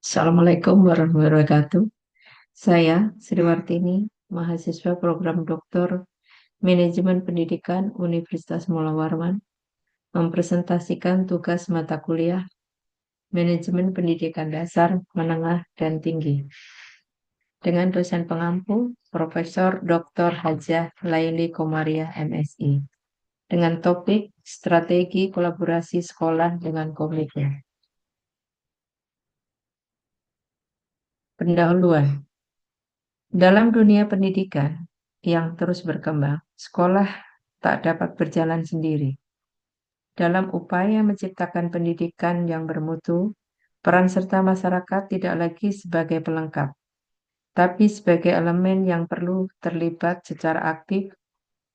Assalamualaikum warahmatullahi wabarakatuh. Saya Sri Wartini, mahasiswa program Doktor Manajemen Pendidikan Universitas Mula Warman, mempresentasikan tugas mata kuliah Manajemen Pendidikan Dasar, Menengah, dan Tinggi dengan dosen pengampu Profesor Dr. Hajah Laili Komariah MSI dengan topik strategi kolaborasi sekolah dengan komunitas. Pendahuluan. Dalam dunia pendidikan yang terus berkembang, sekolah tak dapat berjalan sendiri. Dalam upaya menciptakan pendidikan yang bermutu, peran serta masyarakat tidak lagi sebagai pelengkap, tapi sebagai elemen yang perlu terlibat secara aktif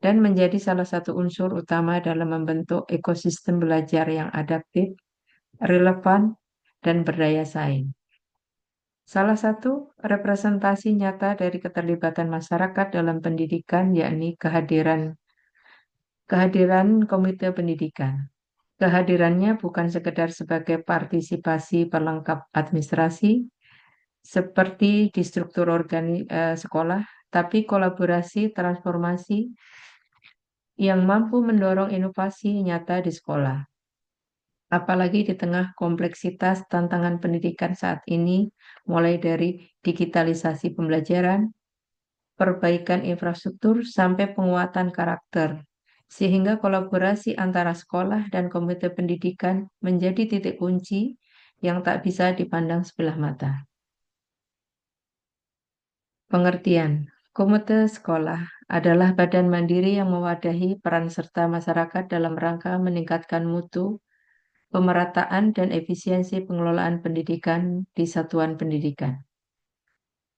dan menjadi salah satu unsur utama dalam membentuk ekosistem belajar yang adaptif, relevan, dan berdaya saing. Salah satu representasi nyata dari keterlibatan masyarakat dalam pendidikan yakni kehadiran komite pendidikan. Kehadirannya bukan sekedar sebagai partisipasi pelengkap administrasi seperti di struktur sekolah, tapi kolaborasi transformasi yang mampu mendorong inovasi nyata di sekolah. Apalagi di tengah kompleksitas tantangan pendidikan saat ini, mulai dari digitalisasi pembelajaran, perbaikan infrastruktur, sampai penguatan karakter, sehingga kolaborasi antara sekolah dan komite pendidikan menjadi titik kunci yang tak bisa dipandang sebelah mata. Pengertian. Komite sekolah adalah badan mandiri yang mewadahi peran serta masyarakat dalam rangka meningkatkan mutu, pemerataan, dan efisiensi pengelolaan pendidikan di satuan pendidikan.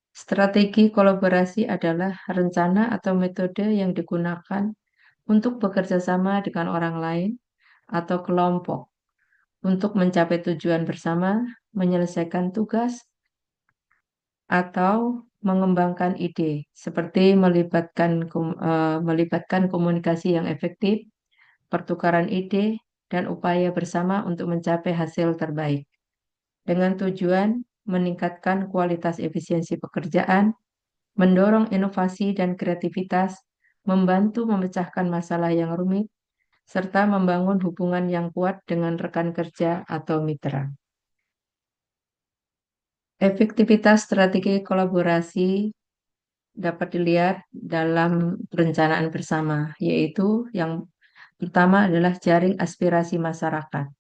Strategi kolaborasi adalah rencana atau metode yang digunakan untuk bekerja sama dengan orang lain atau kelompok untuk mencapai tujuan bersama, menyelesaikan tugas, atau mengembangkan ide, seperti melibatkan komunikasi yang efektif, pertukaran ide, dan upaya bersama untuk mencapai hasil terbaik, dengan tujuan meningkatkan kualitas efisiensi pekerjaan, mendorong inovasi dan kreativitas, membantu memecahkan masalah yang rumit, serta membangun hubungan yang kuat dengan rekan kerja atau mitra. Efektivitas strategi kolaborasi dapat dilihat dalam perencanaan bersama, yaitu yang pertama adalah jaring aspirasi masyarakat.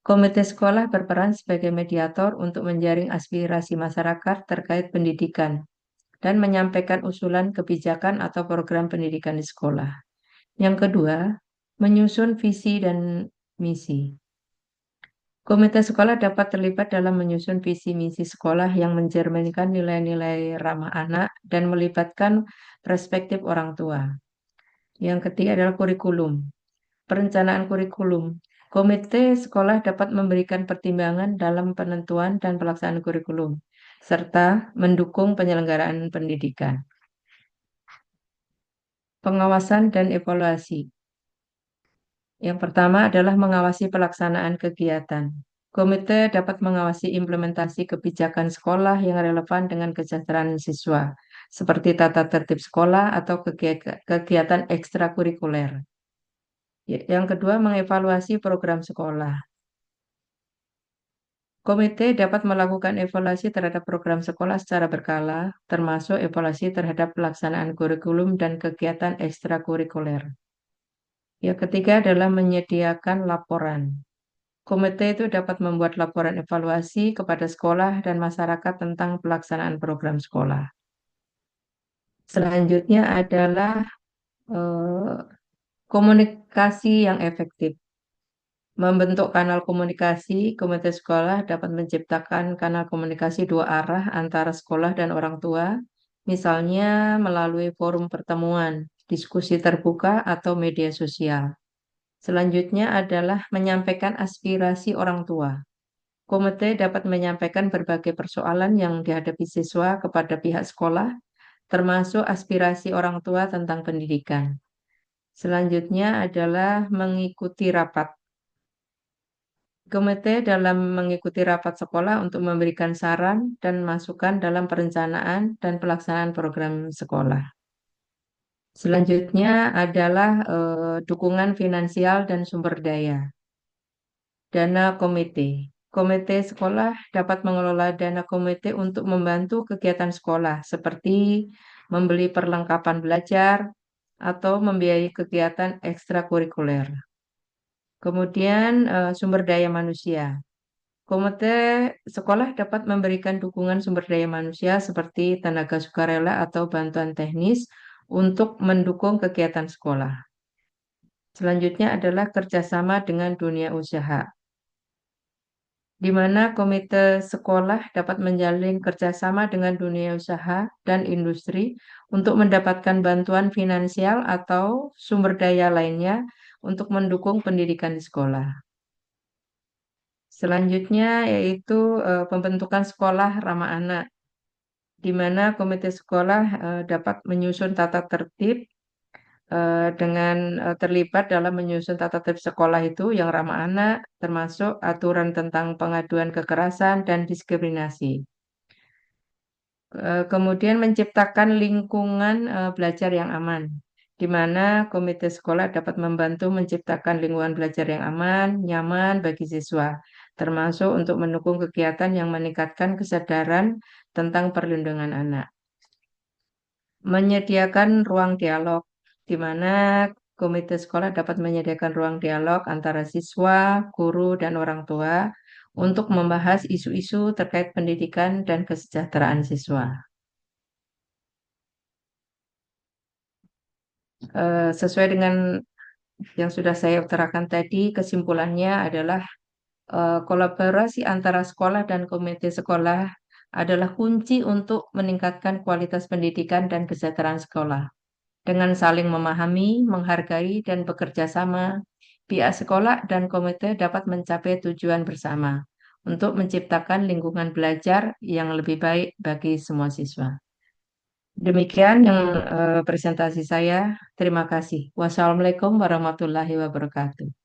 Komite sekolah berperan sebagai mediator untuk menjaring aspirasi masyarakat terkait pendidikan dan menyampaikan usulan kebijakan atau program pendidikan di sekolah. Yang kedua, menyusun visi dan misi. Komite sekolah dapat terlibat dalam menyusun visi misi sekolah yang mencerminkan nilai-nilai ramah anak dan melibatkan perspektif orang tua. Yang ketiga adalah kurikulum. Perencanaan kurikulum. Komite sekolah dapat memberikan pertimbangan dalam penentuan dan pelaksanaan kurikulum, serta mendukung penyelenggaraan pendidikan. Pengawasan dan evaluasi. Yang pertama adalah mengawasi pelaksanaan kegiatan. Komite dapat mengawasi implementasi kebijakan sekolah yang relevan dengan kesejahteraan siswa, seperti tata tertib sekolah atau kegiatan ekstrakurikuler. Yang kedua, mengevaluasi program sekolah. Komite dapat melakukan evaluasi terhadap program sekolah secara berkala, termasuk evaluasi terhadap pelaksanaan kurikulum dan kegiatan ekstrakurikuler. Yang ketiga adalah menyediakan laporan. Komite itu dapat membuat laporan evaluasi kepada sekolah dan masyarakat tentang pelaksanaan program sekolah. Selanjutnya adalah eh, komunikasi yang efektif. Membentuk kanal komunikasi, komite sekolah dapat menciptakan kanal komunikasi dua arah antara sekolah dan orang tua, misalnya melalui forum pertemuan, diskusi terbuka, atau media sosial. Selanjutnya adalah menyampaikan aspirasi orang tua. Komite dapat menyampaikan berbagai persoalan yang dihadapi siswa kepada pihak sekolah, termasuk aspirasi orang tua tentang pendidikan. Selanjutnya adalah mengikuti rapat. Komite dalam mengikuti rapat sekolah untuk memberikan saran dan masukan dalam perencanaan dan pelaksanaan program sekolah. Selanjutnya adalah dukungan finansial dan sumber daya. Dana komite. Komite sekolah dapat mengelola dana komite untuk membantu kegiatan sekolah, seperti membeli perlengkapan belajar atau membiayai kegiatan ekstrakurikuler. Kemudian, sumber daya manusia. Komite sekolah dapat memberikan dukungan sumber daya manusia seperti tenaga sukarela atau bantuan teknis untuk mendukung kegiatan sekolah. Selanjutnya adalah kerjasama dengan dunia usaha, di mana komite sekolah dapat menjalin kerjasama dengan dunia usaha dan industri untuk mendapatkan bantuan finansial atau sumber daya lainnya untuk mendukung pendidikan di sekolah. Selanjutnya yaitu pembentukan sekolah ramah anak, di mana komite sekolah dapat menyusun tata tertib dengan terlibat dalam menyusun tata tertib sekolah itu yang ramah anak, termasuk aturan tentang pengaduan kekerasan dan diskriminasi. Kemudian menciptakan lingkungan belajar yang aman, di mana komite sekolah dapat membantu menciptakan lingkungan belajar yang aman, nyaman bagi siswa, termasuk untuk mendukung kegiatan yang meningkatkan kesadaran tentang perlindungan anak. Menyediakan ruang dialog, di mana komite sekolah dapat menyediakan ruang dialog antara siswa, guru, dan orang tua untuk membahas isu-isu terkait pendidikan dan kesejahteraan siswa. Sesuai dengan yang sudah saya utarakan tadi, kesimpulannya adalah kolaborasi antara sekolah dan komite sekolah adalah kunci untuk meningkatkan kualitas pendidikan dan kesejahteraan sekolah. Dengan saling memahami, menghargai, dan bekerja sama, pihak sekolah dan komite dapat mencapai tujuan bersama untuk menciptakan lingkungan belajar yang lebih baik bagi semua siswa. Demikian yang presentasi saya. Terima kasih. Wassalamualaikum warahmatullahi wabarakatuh.